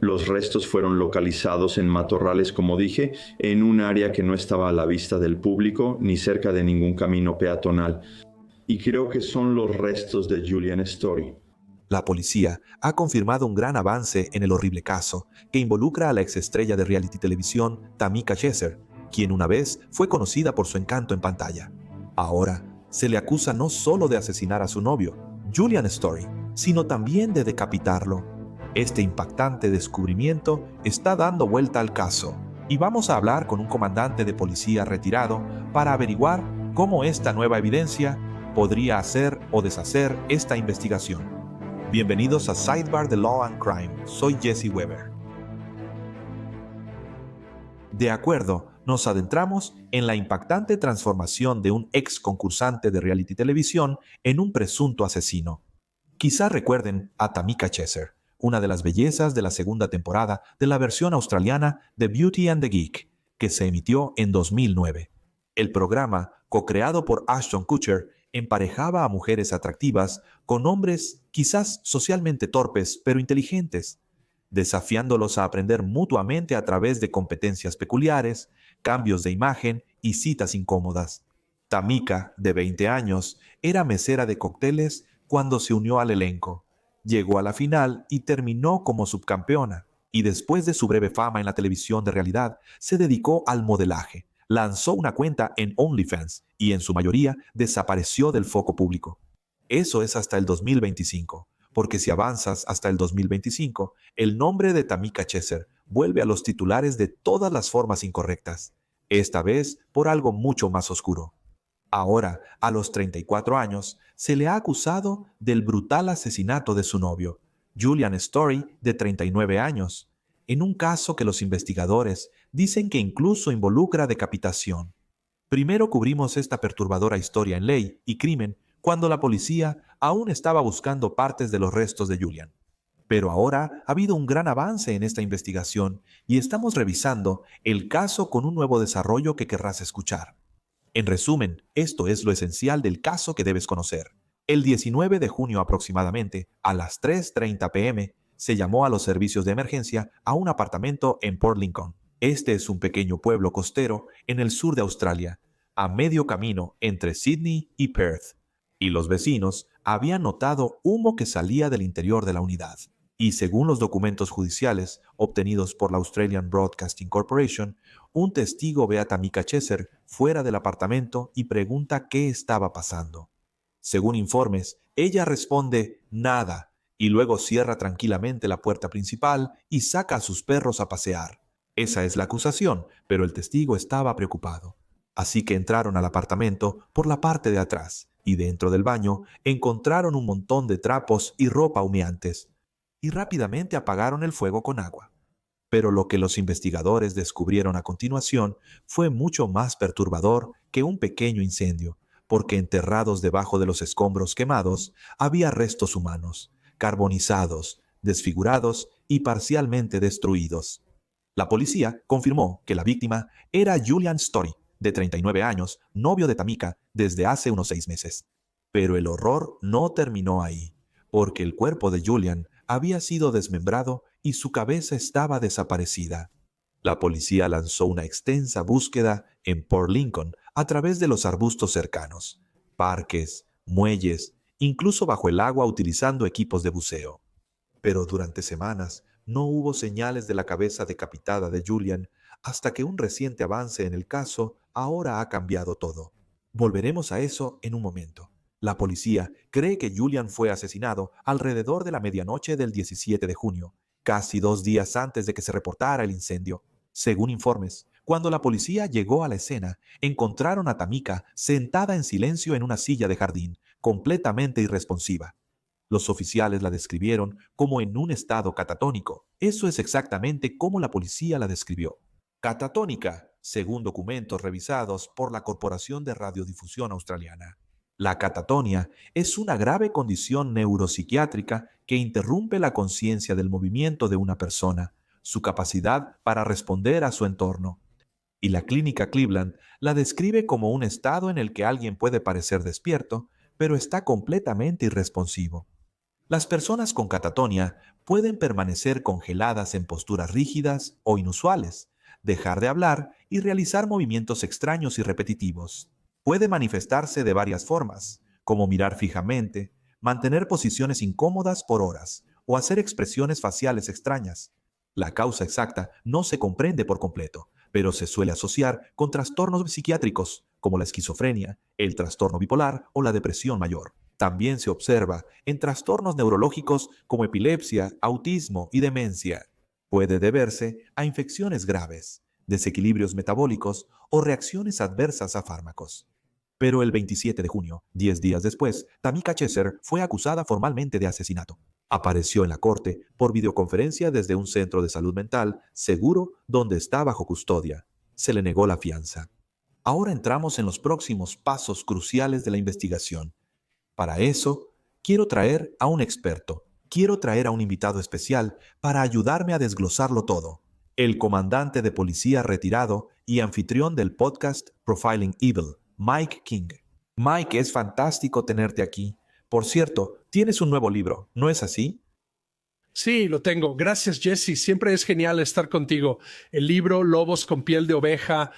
Los restos fueron localizados en matorrales, como dije, en un área que no estaba a la vista del público ni cerca de ningún camino peatonal. Y creo que son los restos de Julian Story. La policía ha confirmado un gran avance en el horrible caso que involucra a la exestrella de reality televisión Tamika Chesser, quien una vez fue conocida por su encanto en pantalla. Ahora se le acusa no solo de asesinar a su novio, Julian Story, sino también de decapitarlo. Este impactante descubrimiento está dando vuelta al caso y vamos a hablar con un comandante de policía retirado para averiguar cómo esta nueva evidencia podría hacer o deshacer esta investigación. Bienvenidos a Sidebar de Law and Crime. Soy Jesse Weber. De acuerdo, nos adentramos en la impactante transformación de un ex concursante de reality televisión en un presunto asesino. Quizá recuerden a Tamika Chesser, una de las bellezas de la segunda temporada de la versión australiana de Beauty and the Geek, que se emitió en 2009. El programa, co-creado por Ashton Kutcher, emparejaba a mujeres atractivas con hombres quizás socialmente torpes pero inteligentes, desafiándolos a aprender mutuamente a través de competencias peculiares, cambios de imagen y citas incómodas. Tamika, de 20 años, era mesera de cócteles cuando se unió al elenco. Llegó a la final y terminó como subcampeona, y después de su breve fama en la televisión de realidad, se dedicó al modelaje. Lanzó una cuenta en OnlyFans y en su mayoría desapareció del foco público. Eso es hasta el 2025, porque si avanzas hasta el 2025, el nombre de Tamika Chesser vuelve a los titulares de todas las formas incorrectas, esta vez por algo mucho más oscuro. Ahora, a los 34 años, se le ha acusado del brutal asesinato de su novio, Julian Story, de 39 años, en un caso que los investigadores dicen que incluso involucra decapitación. Primero cubrimos esta perturbadora historia en Ley y Crimen cuando la policía aún estaba buscando partes de los restos de Julian. Pero ahora ha habido un gran avance en esta investigación y estamos revisando el caso con un nuevo desarrollo que querrás escuchar. En resumen, esto es lo esencial del caso que debes conocer. El 19 de junio aproximadamente, a las 3:30 p.m., se llamó a los servicios de emergencia a un apartamento en Port Lincoln. Este es un pequeño pueblo costero en el sur de Australia, a medio camino entre Sydney y Perth, y los vecinos habían notado humo que salía del interior de la unidad. Y según los documentos judiciales obtenidos por la Australian Broadcasting Corporation, un testigo ve a Tamika Chesser fuera del apartamento y pregunta qué estaba pasando. Según informes, ella responde nada y luego cierra tranquilamente la puerta principal y saca a sus perros a pasear. Esa es la acusación, pero el testigo estaba preocupado. Así que entraron al apartamento por la parte de atrás y dentro del baño encontraron un montón de trapos y ropa humeantes y rápidamente apagaron el fuego con agua. Pero lo que los investigadores descubrieron a continuación fue mucho más perturbador que un pequeño incendio, porque enterrados debajo de los escombros quemados había restos humanos, carbonizados, desfigurados y parcialmente destruidos. La policía confirmó que la víctima era Julian Story, de 39 años, novio de Tamika desde hace unos 6 meses. Pero el horror no terminó ahí, porque el cuerpo de Julian había sido desmembrado y su cabeza estaba desaparecida. La policía lanzó una extensa búsqueda en Port Lincoln a través de los arbustos cercanos, parques, muelles, incluso bajo el agua utilizando equipos de buceo. Pero durante semanas no hubo señales de la cabeza decapitada de Julian hasta que un reciente avance en el caso ahora ha cambiado todo. Volveremos a eso en un momento. La policía cree que Julian fue asesinado alrededor de la medianoche del 17 de junio, casi 2 días antes de que se reportara el incendio. Según informes, cuando la policía llegó a la escena, encontraron a Tamika sentada en silencio en una silla de jardín, completamente irresponsiva. Los oficiales la describieron como en un estado catatónico. Eso es exactamente como la policía la describió. Catatónica, según documentos revisados por la Corporación de Radiodifusión Australiana. La catatonia es una grave condición neuropsiquiátrica que interrumpe la conciencia del movimiento de una persona, su capacidad para responder a su entorno. Y la clínica Cleveland la describe como un estado en el que alguien puede parecer despierto, pero está completamente irresponsivo. Las personas con catatonia pueden permanecer congeladas en posturas rígidas o inusuales, dejar de hablar y realizar movimientos extraños y repetitivos. Puede manifestarse de varias formas, como mirar fijamente, mantener posiciones incómodas por horas o hacer expresiones faciales extrañas. La causa exacta no se comprende por completo, pero se suele asociar con trastornos psiquiátricos como la esquizofrenia, el trastorno bipolar o la depresión mayor. También se observa en trastornos neurológicos como epilepsia, autismo y demencia. Puede deberse a infecciones graves, desequilibrios metabólicos o reacciones adversas a fármacos. Pero el 27 de junio, 10 días después, Tamika Chesser fue acusada formalmente de asesinato. Apareció en la corte por videoconferencia desde un centro de salud mental seguro donde está bajo custodia. Se le negó la fianza. Ahora entramos en los próximos pasos cruciales de la investigación. Para eso, quiero traer a un experto. Quiero traer a un invitado especial para ayudarme a desglosarlo todo. El comandante de policía retirado y anfitrión del podcast Profiling Evil, Mike King. Mike, es fantástico tenerte aquí. Por cierto, tienes un nuevo libro, ¿no es así? Sí, lo tengo. Gracias, Jesse. Siempre es genial estar contigo. El libro Lobos con piel de oveja,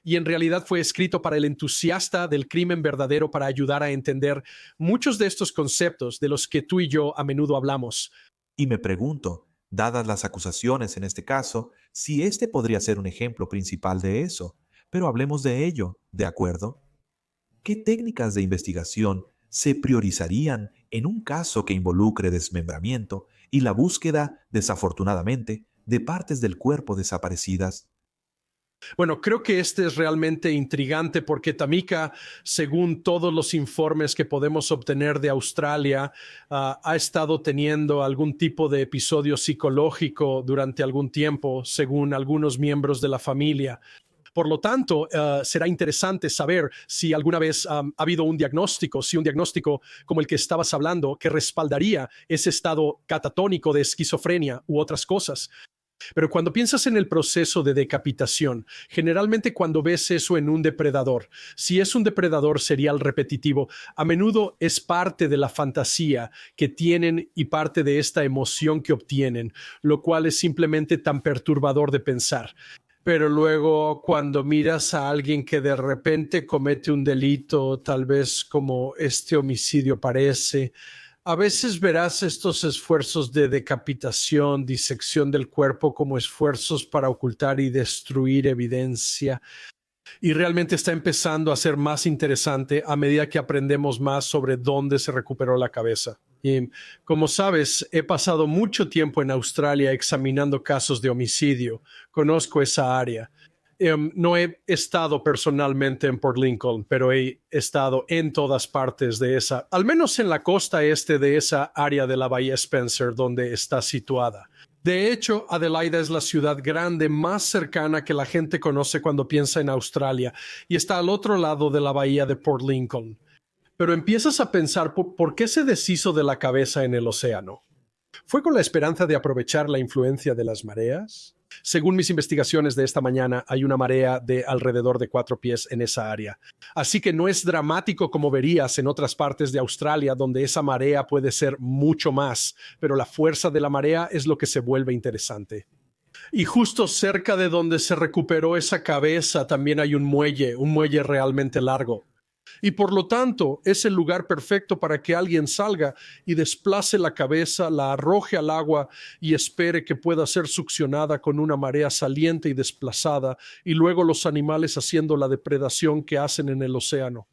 y en realidad fue escrito para el entusiasta del crimen verdadero para ayudar a entender muchos de estos conceptos de los que tú y yo a menudo hablamos. Y me pregunto, dadas las acusaciones en este caso, si este podría ser un ejemplo principal de eso. Pero hablemos de ello, ¿de acuerdo? ¿Qué técnicas de investigación se priorizarían en un caso que involucre desmembramiento y la búsqueda, desafortunadamente, de partes del cuerpo desaparecidas? Bueno, creo que este es realmente intrigante porque Tamika, según todos los informes que podemos obtener de Australia, ha estado teniendo algún tipo de episodio psicológico durante algún tiempo, según algunos miembros de la familia. Por lo tanto, será interesante saber si alguna vez ha habido un diagnóstico, si un diagnóstico como el que estabas hablando, que respaldaría ese estado catatónico de esquizofrenia u otras cosas. Pero cuando piensas en el proceso de decapitación, generalmente cuando ves eso en un depredador, si es un depredador serial repetitivo, a menudo es parte de la fantasía que tienen y parte de esta emoción que obtienen, lo cual es simplemente tan perturbador de pensar. Pero luego cuando miras a alguien que de repente comete un delito, tal vez como este homicidio parece, a veces verás estos esfuerzos de decapitación, disección del cuerpo como esfuerzos para ocultar y destruir evidencia. Y realmente está empezando a ser más interesante a medida que aprendemos más sobre dónde se recuperó la cabeza. Y como sabes, he pasado mucho tiempo en Australia examinando casos de homicidio. Conozco esa área. No he estado personalmente en Port Lincoln, pero he estado en todas partes de esa, al menos en la costa este de esa área de la Bahía Spencer donde está situada. De hecho, Adelaida es la ciudad grande más cercana que la gente conoce cuando piensa en Australia y está al otro lado de la bahía de Port Lincoln. Pero empiezas a pensar por qué se deshizo de la cabeza en el océano. ¿Fue con la esperanza de aprovechar la influencia de las mareas? Según mis investigaciones de esta mañana, hay una marea de alrededor de 4 pies en esa área. Así que no es dramático como verías en otras partes de Australia, donde esa marea puede ser mucho más, pero la fuerza de la marea es lo que se vuelve interesante. Y justo cerca de donde se recuperó esa cabeza también hay un muelle realmente largo. Y por lo tanto es el lugar perfecto para que alguien salga y desplace la cabeza, la arroje al agua y espere que pueda ser succionada con una marea saliente y desplazada, y luego los animales haciendo la depredación que hacen en el océano.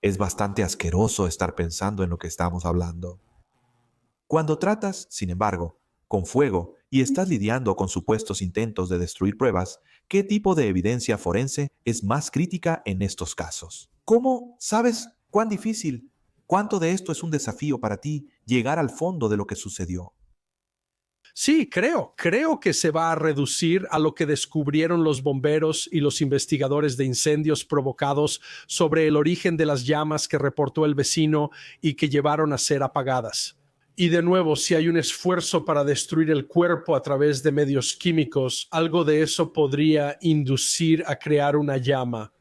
Es bastante asqueroso estar pensando en lo que estamos hablando. Cuando tratas, sin embargo, con fuego y estás lidiando con supuestos intentos de destruir pruebas, ¿qué tipo de evidencia forense es más crítica en estos casos? ¿Cómo sabes cuán difícil, cuánto de esto es un desafío para ti llegar al fondo de lo que sucedió? Sí, creo que se va a reducir a lo que descubrieron los bomberos y los investigadores de incendios provocados sobre el origen de las llamas que reportó el vecino y que llevaron a ser apagadas. Y de nuevo, si hay un esfuerzo para destruir el cuerpo a través de medios químicos, algo de eso podría inducir a crear una llama.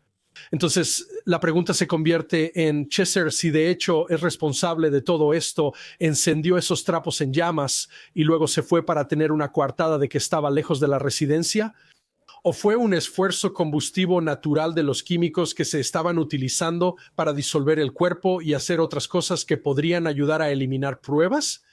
Entonces, la pregunta se convierte en Chesser, si de hecho es responsable de todo esto, encendió esos trapos en llamas y luego se fue para tener una coartada de que estaba lejos de la residencia, o fue un esfuerzo combustivo natural de los químicos que se estaban utilizando para disolver el cuerpo y hacer otras cosas que podrían ayudar a eliminar pruebas.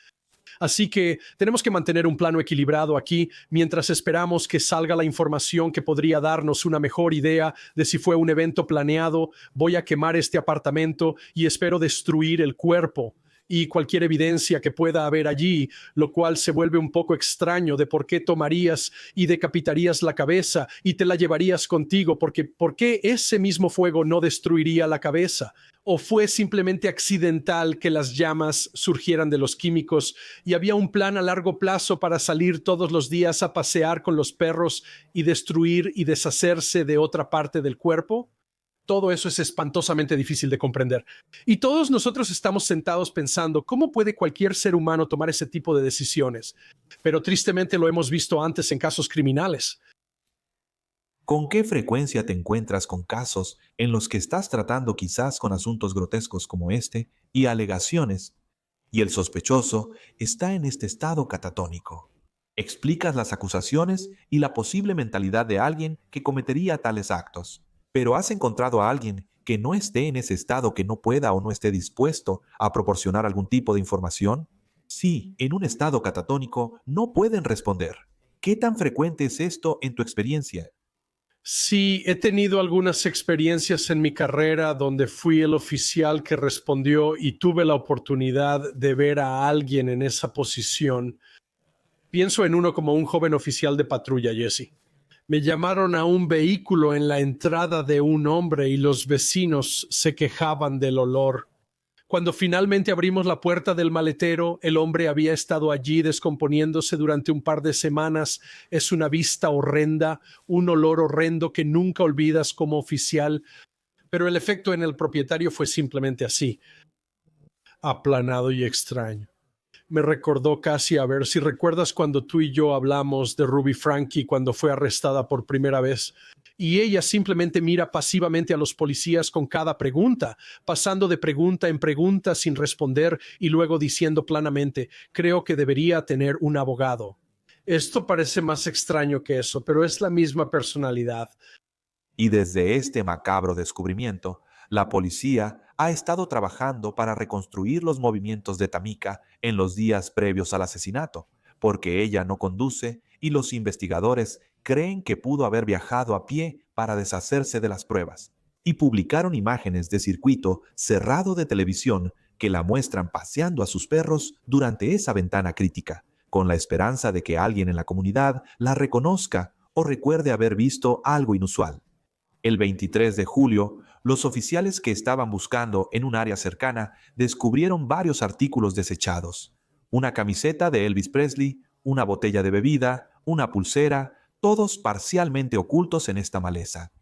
Así que tenemos que mantener un plano equilibrado aquí mientras esperamos que salga la información que podría darnos una mejor idea de si fue un evento planeado. Voy a quemar este apartamento y espero destruir el cuerpo y cualquier evidencia que pueda haber allí, lo cual se vuelve un poco extraño de por qué tomarías y decapitarías la cabeza y te la llevarías contigo, porque ¿por qué ese mismo fuego no destruiría la cabeza? ¿O fue simplemente accidental que las llamas surgieran de los químicos y había un plan a largo plazo para salir todos los días a pasear con los perros y destruir y deshacerse de otra parte del cuerpo? Todo eso es espantosamente difícil de comprender. Y todos nosotros estamos sentados pensando, ¿cómo puede cualquier ser humano tomar ese tipo de decisiones? Pero tristemente lo hemos visto antes en casos criminales. ¿Con qué frecuencia te encuentras con casos en los que estás tratando quizás con asuntos grotescos como este y alegaciones, y el sospechoso está en este estado catatónico? Explicas las acusaciones y la posible mentalidad de alguien que cometería tales actos. Pero ¿has encontrado a alguien que no esté en ese estado, que no pueda o no esté dispuesto a proporcionar algún tipo de información? Sí, en un estado catatónico no pueden responder. ¿Qué tan frecuente es esto en tu experiencia? Sí, he tenido algunas experiencias en mi carrera donde fui el oficial que respondió y tuve la oportunidad de ver a alguien en esa posición. Pienso en uno como un joven oficial de patrulla, Jesse. Me llamaron a un vehículo en la entrada de un hombre y los vecinos se quejaban del olor. Cuando finalmente abrimos la puerta del maletero, el hombre había estado allí descomponiéndose durante un par de semanas. Es una vista horrenda, un olor horrendo que nunca olvidas como oficial, pero el efecto en el propietario fue simplemente así, aplanado y extraño. Me recordó casi, a ver si recuerdas cuando tú y yo hablamos de Ruby Franke cuando fue arrestada por primera vez. Y ella simplemente mira pasivamente a los policías con cada pregunta, pasando de pregunta en pregunta sin responder y luego diciendo planamente, creo que debería tener un abogado. Esto parece más extraño que eso, pero es la misma personalidad. Y desde este macabro descubrimiento, la policía ha estado trabajando para reconstruir los movimientos de Tamika en los días previos al asesinato, porque ella no conduce y los investigadores creen que pudo haber viajado a pie para deshacerse de las pruebas, y publicaron imágenes de circuito cerrado de televisión que la muestran paseando a sus perros durante esa ventana crítica, con la esperanza de que alguien en la comunidad la reconozca o recuerde haber visto algo inusual. El 23 de julio, los oficiales que estaban buscando en un área cercana descubrieron varios artículos desechados. Una camiseta de Elvis Presley, una botella de bebida, una pulsera, todos parcialmente ocultos en esta maleza.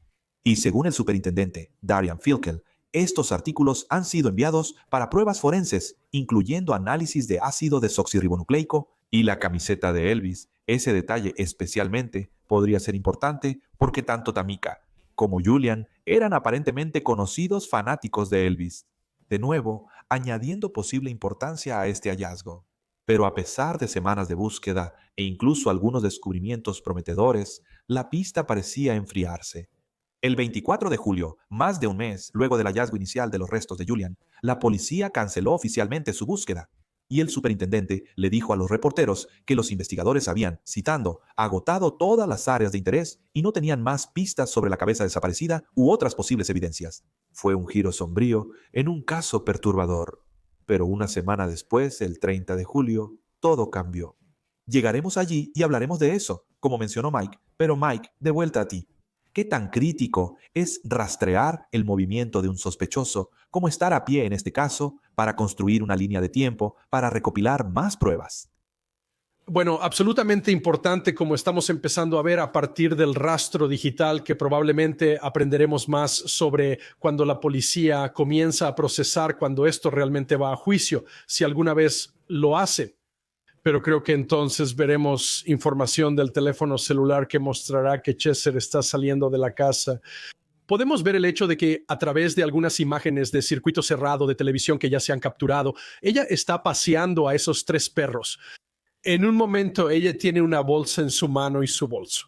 Y según el superintendente, Darian Filkel, estos artículos han sido enviados para pruebas forenses, incluyendo análisis de ácido desoxirribonucleico y la camiseta de Elvis. Ese detalle especialmente podría ser importante porque tanto Tamika como Julian eran aparentemente conocidos fanáticos de Elvis, de nuevo añadiendo posible importancia a este hallazgo. Pero a pesar de semanas de búsqueda e incluso algunos descubrimientos prometedores, la pista parecía enfriarse. El 24 de julio, más de un mes luego del hallazgo inicial de los restos de Julian, la policía canceló oficialmente su búsqueda. Y el superintendente le dijo a los reporteros que los investigadores habían, citando, agotado todas las áreas de interés y no tenían más pistas sobre la cabeza desaparecida u otras posibles evidencias. Fue un giro sombrío en un caso perturbador. Pero una semana después, el 30 de julio, todo cambió. Llegaremos allí y hablaremos de eso, como mencionó Mike. Pero Mike, de vuelta a ti. ¿Qué tan crítico es rastrear el movimiento de un sospechoso como estar a pie en este caso para construir una línea de tiempo para recopilar más pruebas? Bueno, absolutamente importante, como estamos empezando a ver a partir del rastro digital, que probablemente aprenderemos más sobre cuando la policía comienza a procesar cuando esto realmente va a juicio, si alguna vez lo hace. Pero creo que entonces veremos información del teléfono celular que mostrará que Chesser está saliendo de la casa. podemos ver el hecho de que a través de algunas imágenes de circuito cerrado de televisión que ya se han capturado, ella está paseando a esos 3 perros. En un momento ella tiene una bolsa en su mano y su bolso.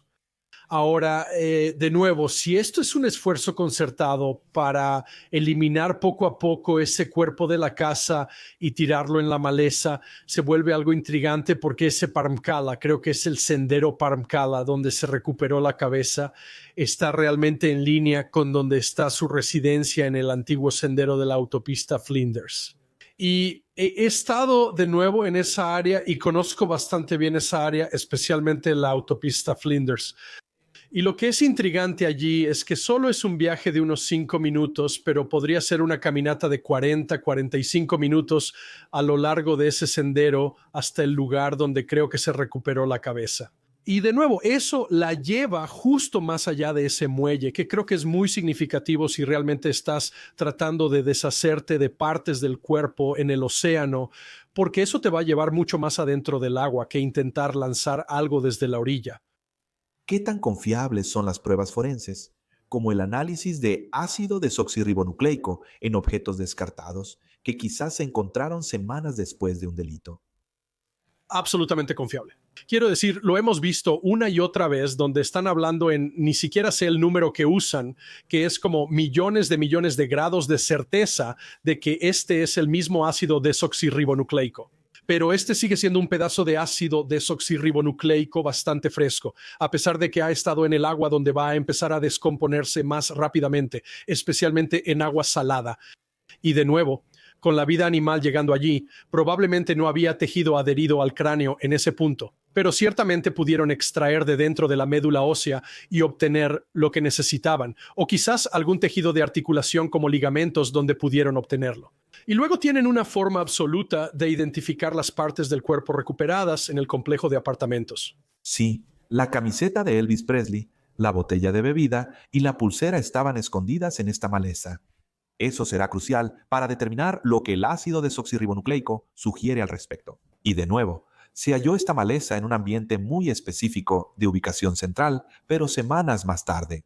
Ahora, de nuevo, si esto es un esfuerzo concertado para eliminar poco a poco ese cuerpo de la casa y tirarlo en la maleza, se vuelve algo intrigante porque ese Parmkala, creo que es el sendero Parmkala donde se recuperó la cabeza, está realmente en línea con donde está su residencia en el antiguo sendero de la autopista Flinders. Y he estado de nuevo en esa área y conozco bastante bien esa área, especialmente la autopista Flinders. Y lo que es intrigante allí es que solo es un viaje de unos 5 minutos, pero podría ser una caminata de 45 minutos a lo largo de ese sendero hasta el lugar donde creo que se recuperó la cabeza. Y de nuevo, eso la lleva justo más allá de ese muelle, que creo que es muy significativo si realmente estás tratando de deshacerte de partes del cuerpo en el océano, porque eso te va a llevar mucho más adentro del agua que intentar lanzar algo desde la orilla. ¿Qué tan confiables son las pruebas forenses, como el análisis de ácido desoxirribonucleico en objetos descartados, que quizás se encontraron semanas después de un delito? Absolutamente confiable. Quiero decir, lo hemos visto una y otra vez donde están hablando en, ni siquiera sé el número que usan, que es como millones de grados de certeza de que este es el mismo ácido desoxirribonucleico. Pero este sigue siendo un pedazo de ácido desoxirribonucleico bastante fresco, a pesar de que ha estado en el agua donde va a empezar a descomponerse más rápidamente, especialmente en agua salada. Y de nuevo, con la vida animal llegando allí, probablemente no había tejido adherido al cráneo en ese punto, pero ciertamente pudieron extraer de dentro de la médula ósea y obtener lo que necesitaban, o quizás algún tejido de articulación como ligamentos donde pudieron obtenerlo. Y luego tienen una forma absoluta de identificar las partes del cuerpo recuperadas en el complejo de apartamentos. Sí, la camiseta de Elvis Presley, la botella de bebida y la pulsera estaban escondidas en esta maleza. Eso será crucial para determinar lo que el ácido desoxirribonucleico sugiere al respecto. Y de nuevo, se halló esta maleza en un ambiente muy específico de ubicación central, pero semanas más tarde.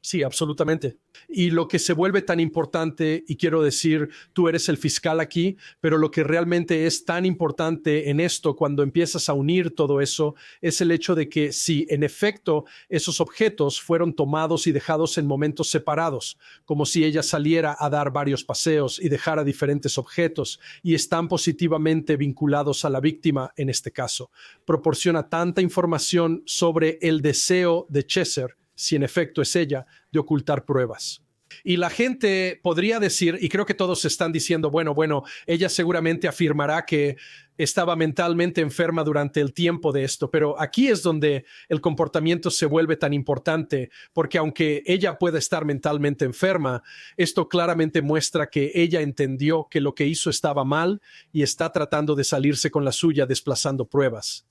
Sí, absolutamente. Y lo que se vuelve tan importante, y quiero decir, tú eres el fiscal aquí, pero lo que realmente es tan importante en esto cuando empiezas a unir todo eso es el hecho de que si en efecto esos objetos fueron tomados y dejados en momentos separados, como si ella saliera a dar varios paseos y dejara diferentes objetos y están positivamente vinculados a la víctima en este caso, proporciona tanta información sobre el deseo de Chesser, si en efecto es ella, de ocultar pruebas. Y la gente podría decir, y creo que todos están diciendo, bueno, ella seguramente afirmará que estaba mentalmente enferma durante el tiempo de esto, pero aquí es donde el comportamiento se vuelve tan importante, porque aunque ella pueda estar mentalmente enferma, esto claramente muestra que ella entendió que lo que hizo estaba mal y está tratando de salirse con la suya desplazando pruebas.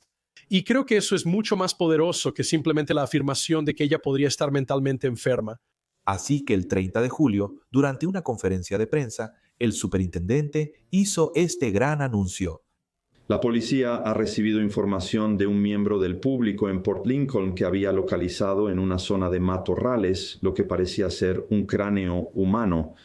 Y creo que eso es mucho más poderoso que simplemente la afirmación de que ella podría estar mentalmente enferma. Así que el 30 de julio, durante una conferencia de prensa, el superintendente hizo este gran anuncio. La policía ha recibido información de un miembro del público en Port Lincoln que había localizado en una zona de matorrales lo que parecía ser un cráneo humano.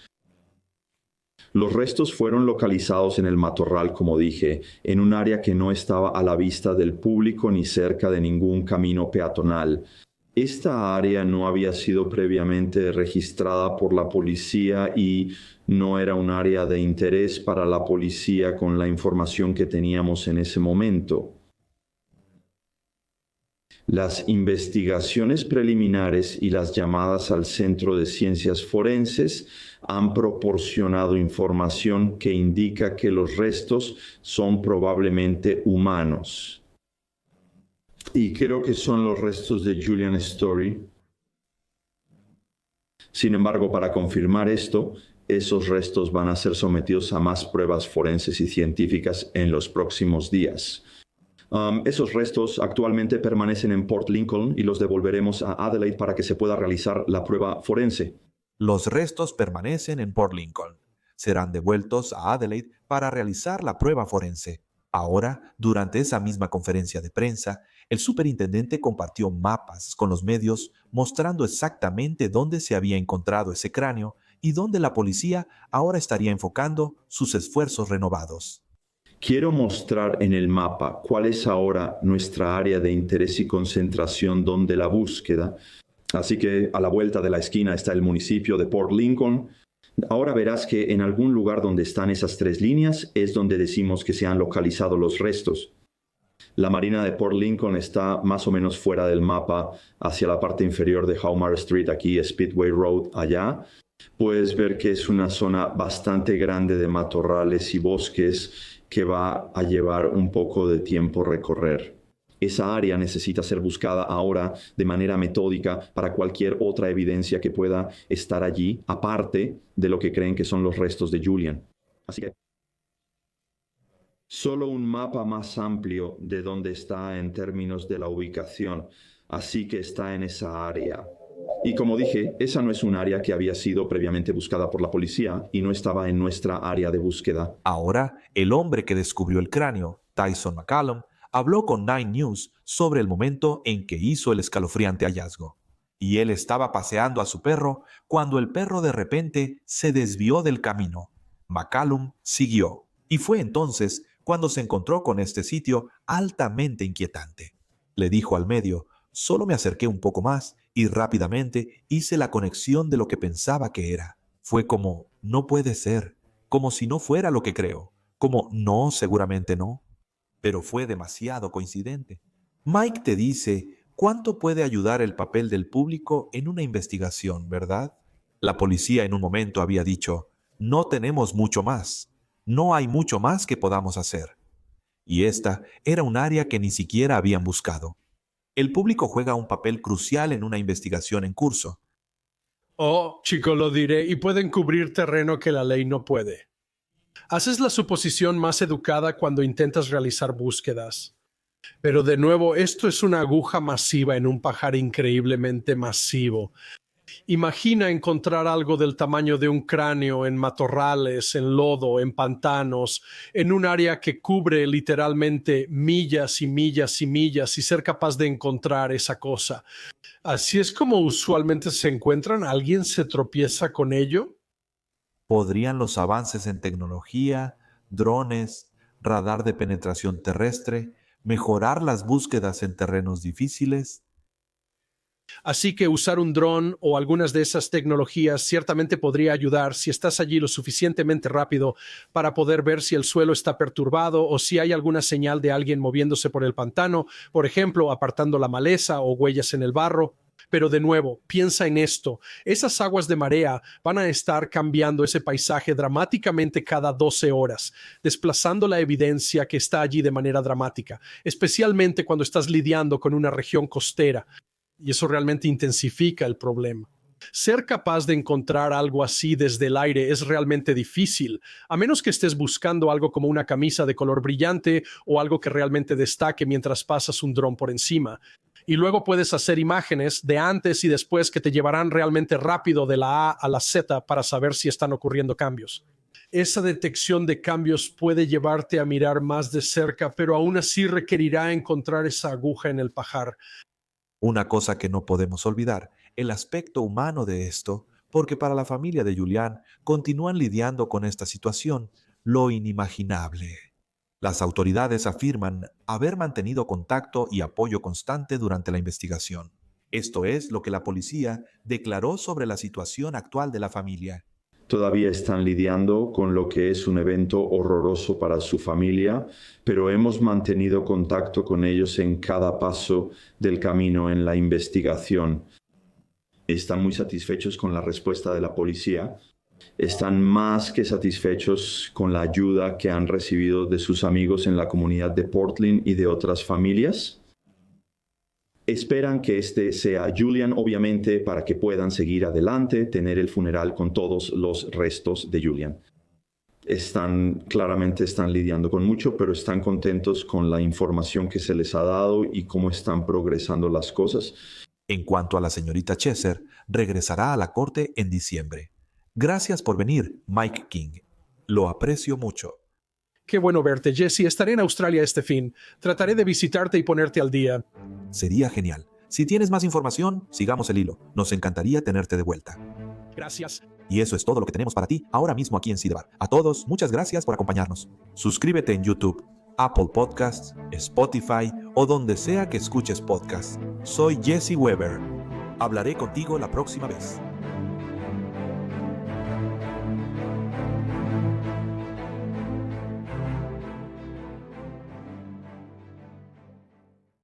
Los restos fueron localizados en el matorral, como dije, en un área que no estaba a la vista del público ni cerca de ningún camino peatonal. Esta área no había sido previamente registrada por la policía y no era un área de interés para la policía con la información que teníamos en ese momento. Las investigaciones preliminares y las llamadas al Centro de Ciencias Forenses han proporcionado información que indica que los restos son probablemente humanos. Y creo que son los restos de Julian Story. Sin embargo, para confirmar esto, esos restos van a ser sometidos a más pruebas forenses y científicas en los próximos días. Esos restos actualmente permanecen en Port Lincoln y los devolveremos a Adelaide para que se pueda realizar la prueba forense. Los restos permanecen en Port Lincoln. Serán devueltos a Adelaide para realizar la prueba forense. Ahora, durante esa misma conferencia de prensa, el superintendente compartió mapas con los medios mostrando exactamente dónde se había encontrado ese cráneo y dónde la policía ahora estaría enfocando sus esfuerzos renovados. Quiero mostrar en el mapa cuál es ahora nuestra área de interés y concentración donde la búsqueda. Así que a la vuelta de la esquina está el municipio de Port Lincoln. Ahora verás que en algún lugar donde están esas 3 líneas es donde decimos que se han localizado los restos. La marina de Port Lincoln está más o menos fuera del mapa, hacia la parte inferior de Haumar Street, aquí Speedway Road, allá. Puedes ver que es una zona bastante grande de matorrales y bosques que va a llevar un poco de tiempo recorrer. Esa área necesita ser buscada ahora de manera metódica para cualquier otra evidencia que pueda estar allí, aparte de lo que creen que son los restos de Julian. Así que solo un mapa más amplio de dónde está en términos de la ubicación, así que está en esa área. Y como dije, esa no es un área que había sido previamente buscada por la policía y no estaba en nuestra área de búsqueda. Ahora, el hombre que descubrió el cráneo, Tyson McCallum, habló con Nine News sobre el momento en que hizo el escalofriante hallazgo. Y él estaba paseando a su perro cuando el perro de repente se desvió del camino. McCallum siguió, y fue entonces cuando se encontró con este sitio altamente inquietante. Le dijo al medio: solo me acerqué un poco más y rápidamente hice la conexión de lo que pensaba que era. Fue como, no puede ser, como si no fuera lo que creo, como no, seguramente no. Pero fue demasiado coincidente. Mike te dice cuánto puede ayudar el papel del público en una investigación, ¿verdad? La policía en un momento había dicho: no tenemos mucho más, no hay mucho más que podamos hacer. Y esta era un área que ni siquiera habían buscado. El público juega un papel crucial en una investigación en curso. Oh, chico, lo diré, y pueden cubrir terreno que la ley no puede. Haces la suposición más educada cuando intentas realizar búsquedas. Pero de nuevo, esto es una aguja masiva en un pajar increíblemente masivo. Imagina encontrar algo del tamaño de un cráneo en matorrales, en lodo, en pantanos, en un área que cubre literalmente millas y millas y millas y ser capaz de encontrar esa cosa. Así es como usualmente se encuentran. ¿Alguien se tropieza con ello? ¿Podrían los avances en tecnología, drones, radar de penetración terrestre, mejorar las búsquedas en terrenos difíciles? Así que usar un dron o algunas de esas tecnologías ciertamente podría ayudar si estás allí lo suficientemente rápido para poder ver si el suelo está perturbado o si hay alguna señal de alguien moviéndose por el pantano, por ejemplo, apartando la maleza o huellas en el barro. Pero de nuevo, piensa en esto. Esas aguas de marea van a estar cambiando ese paisaje dramáticamente cada 12 horas, desplazando la evidencia que está allí de manera dramática, especialmente cuando estás lidiando con una región costera. Y eso realmente intensifica el problema. Ser capaz de encontrar algo así desde el aire es realmente difícil, a menos que estés buscando algo como una camisa de color brillante o algo que realmente destaque mientras pasas un dron por encima. Y luego puedes hacer imágenes de antes y después que te llevarán realmente rápido de la A a la Z para saber si están ocurriendo cambios. Esa detección de cambios puede llevarte a mirar más de cerca, pero aún así requerirá encontrar esa aguja en el pajar. Una cosa que no podemos olvidar, el aspecto humano de esto, porque para la familia de Julian continúan lidiando con esta situación, lo inimaginable. Las autoridades afirman haber mantenido contacto y apoyo constante durante la investigación. Esto es lo que la policía declaró sobre la situación actual de la familia. Todavía están lidiando con lo que es un evento horroroso para su familia, pero hemos mantenido contacto con ellos en cada paso del camino en la investigación. Están muy satisfechos con la respuesta de la policía. Están más que satisfechos con la ayuda que han recibido de sus amigos en la comunidad de Portland y de otras familias. Esperan que este sea Julian, obviamente, para que puedan seguir adelante, tener el funeral con todos los restos de Julian. Claramente están lidiando con mucho, pero están contentos con la información que se les ha dado y cómo están progresando las cosas. En cuanto a la señorita Chesser, regresará a la corte en diciembre. Gracias por venir, Mike King. Lo aprecio mucho. Qué bueno verte, Jesse. Estaré en Australia este fin. Trataré de visitarte y ponerte al día. Sería genial. Si tienes más información, sigamos el hilo. Nos encantaría tenerte de vuelta. Gracias. Y eso es todo lo que tenemos para ti ahora mismo aquí en Sidebar. A todos, muchas gracias por acompañarnos. Suscríbete en YouTube, Apple Podcasts, Spotify o donde sea que escuches podcasts. Soy Jesse Weber. Hablaré contigo la próxima vez.